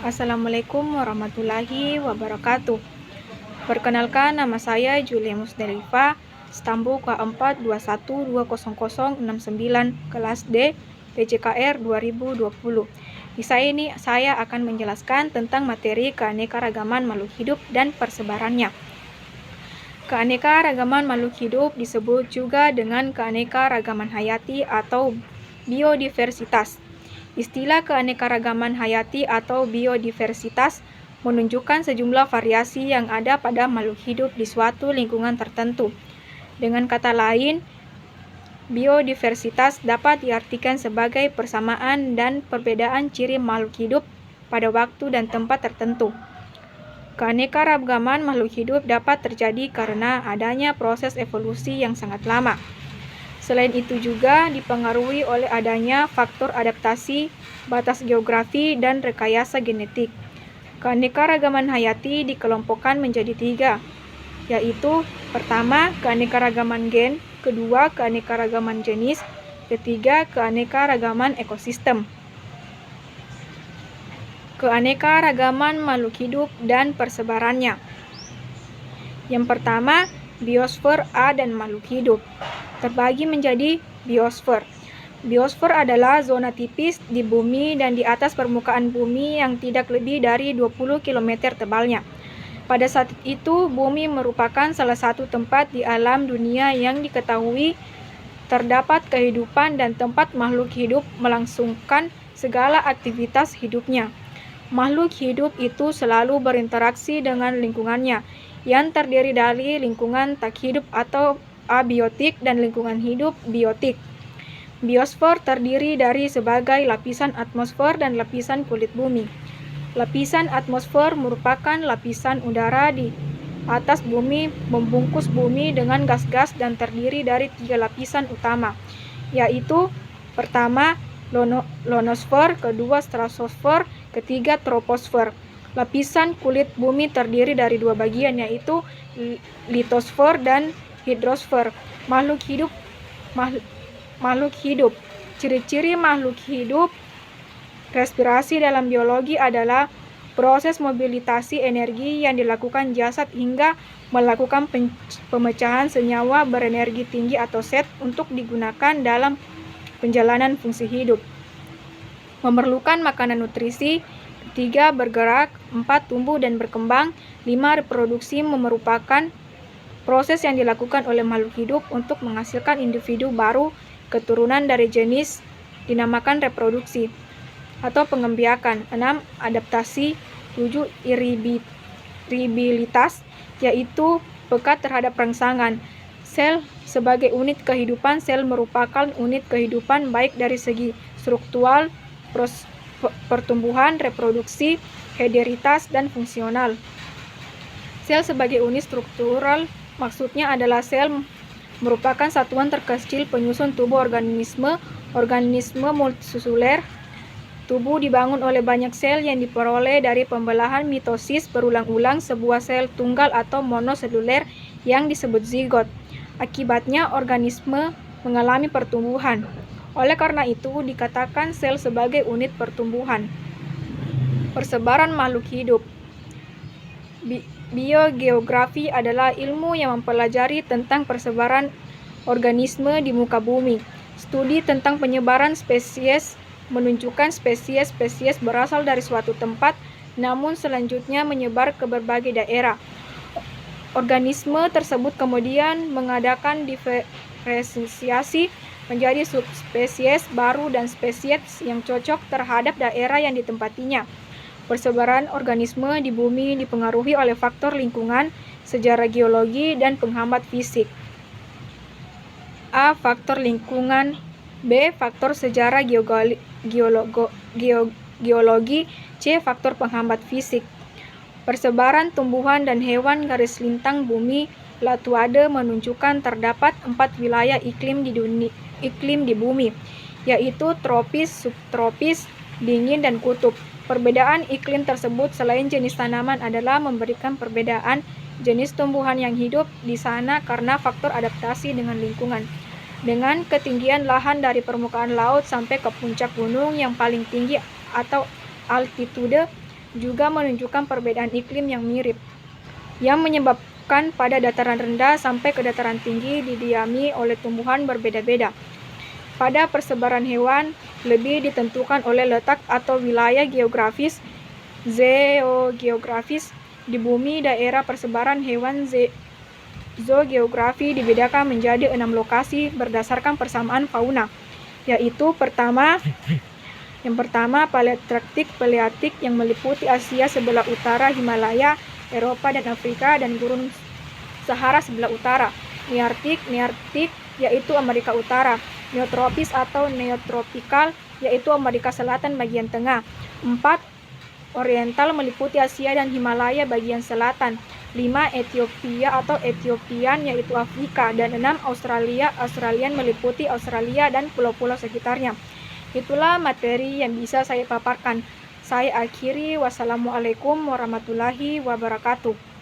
Assalamualaikum warahmatullahi wabarakatuh. Perkenalkan, nama saya Julia Musdalifah, stambu K421200069, kelas D, PJKR 2020. Di ini saya akan menjelaskan tentang materi keanekaragaman makhluk hidup dan persebarannya. Keanekaragaman makhluk hidup disebut juga dengan keanekaragaman hayati atau biodiversitas. Istilah keanekaragaman hayati atau biodiversitas menunjukkan sejumlah variasi yang ada pada makhluk hidup di suatu lingkungan tertentu. Dengan kata lain, biodiversitas dapat diartikan sebagai persamaan dan perbedaan ciri makhluk hidup pada waktu dan tempat tertentu. Keanekaragaman makhluk hidup dapat terjadi karena adanya proses evolusi yang sangat lama. Selain itu juga dipengaruhi oleh adanya faktor adaptasi, batas geografi, dan rekayasa genetik. Keanekaragaman hayati dikelompokkan menjadi 3, yaitu pertama, keanekaragaman gen, kedua, keanekaragaman jenis, ketiga, keanekaragaman ekosistem. Keanekaragaman makhluk hidup dan persebarannya. Yang pertama, biosfer A dan makhluk hidup terbagi menjadi biosfer. Biosfer adalah zona tipis di bumi dan di atas permukaan bumi yang tidak lebih dari 20 km tebalnya. Pada saat itu, bumi merupakan salah satu tempat di alam dunia yang diketahui terdapat kehidupan dan tempat makhluk hidup melangsungkan segala aktivitas hidupnya. Makhluk hidup itu selalu berinteraksi dengan lingkungannya, yang terdiri dari lingkungan tak hidup atau abiotik dan lingkungan hidup biotik. Biosfer terdiri dari sebagai lapisan atmosfer dan lapisan kulit bumi. Lapisan atmosfer merupakan lapisan udara di atas bumi membungkus bumi dengan gas-gas dan terdiri dari 3 lapisan utama, yaitu pertama, ionosfer, kedua, stratosfer, ketiga, troposfer. Lapisan kulit bumi terdiri dari 2 bagian, yaitu litosfer dan hidrosfer. Makhluk hidup. Ciri-ciri makhluk hidup respirasi dalam biologi adalah proses mobilisasi energi yang dilakukan jasad hingga melakukan pemecahan senyawa berenergi tinggi atau zat untuk digunakan dalam penjalanan fungsi hidup. Memerlukan makanan nutrisi. 3. Bergerak. 4. Tumbuh dan berkembang. 5. Reproduksi merupakan proses yang dilakukan oleh makhluk hidup untuk menghasilkan individu baru keturunan dari jenis dinamakan reproduksi atau pengembiakan. 6. Adaptasi. 7. Iribilitas, yaitu pekat terhadap rangsangan. Sel sebagai unit kehidupan. Sel merupakan unit kehidupan baik dari segi struktural, pertumbuhan, reproduksi, hederitas, dan fungsional. Sel sebagai unit struktural maksudnya adalah sel merupakan satuan terkecil penyusun tubuh organisme multiseluler. Tubuh dibangun oleh banyak sel yang diperoleh dari pembelahan mitosis berulang-ulang sebuah sel tunggal atau monoseluler yang disebut zigot. Akibatnya organisme mengalami pertumbuhan. Oleh karena itu dikatakan sel sebagai unit pertumbuhan. Persebaran makhluk hidup. Biogeografi adalah ilmu yang mempelajari tentang persebaran organisme di muka bumi. Studi tentang penyebaran spesies menunjukkan spesies-spesies berasal dari suatu tempat, namun selanjutnya menyebar ke berbagai daerah. Organisme tersebut kemudian mengadakan diferensiasi menjadi subspesies baru dan spesies yang cocok terhadap daerah yang ditempatinya. Persebaran organisme di bumi dipengaruhi oleh faktor lingkungan, sejarah geologi, dan penghambat fisik. A. Faktor lingkungan. B. Faktor sejarah geologi. C. Faktor penghambat fisik. Persebaran tumbuhan dan hewan garis lintang bumi Latuade menunjukkan terdapat 4 wilayah iklim di bumi, yaitu tropis, subtropis, dingin, dan kutub. Perbedaan iklim tersebut selain jenis tanaman adalah memberikan perbedaan jenis tumbuhan yang hidup di sana karena faktor adaptasi dengan lingkungan. Dengan ketinggian lahan dari permukaan laut sampai ke puncak gunung yang paling tinggi atau altitude juga menunjukkan perbedaan iklim yang mirip, yang menyebabkan pada dataran rendah sampai ke dataran tinggi didiami oleh tumbuhan berbeda-beda. Pada persebaran hewan, lebih ditentukan oleh letak atau wilayah geografis, zoogeografis. Di bumi, daerah persebaran hewan zoogeografi dibedakan menjadi 6 lokasi berdasarkan persamaan fauna, yaitu yang pertama Palearktik yang meliputi Asia sebelah utara, Himalaya, Eropa dan Afrika, dan Gurun Sahara sebelah utara. Nearktik yaitu Amerika Utara. Neotropis atau neotropikal yaitu Amerika Selatan bagian tengah. 4. Oriental meliputi Asia dan Himalaya bagian selatan. 5. Ethiopia atau Ethiopian yaitu Afrika. Dan 6. Australian meliputi Australia dan pulau-pulau sekitarnya. Itulah materi yang bisa saya paparkan. Saya akhiri. Wassalamualaikum warahmatullahi wabarakatuh.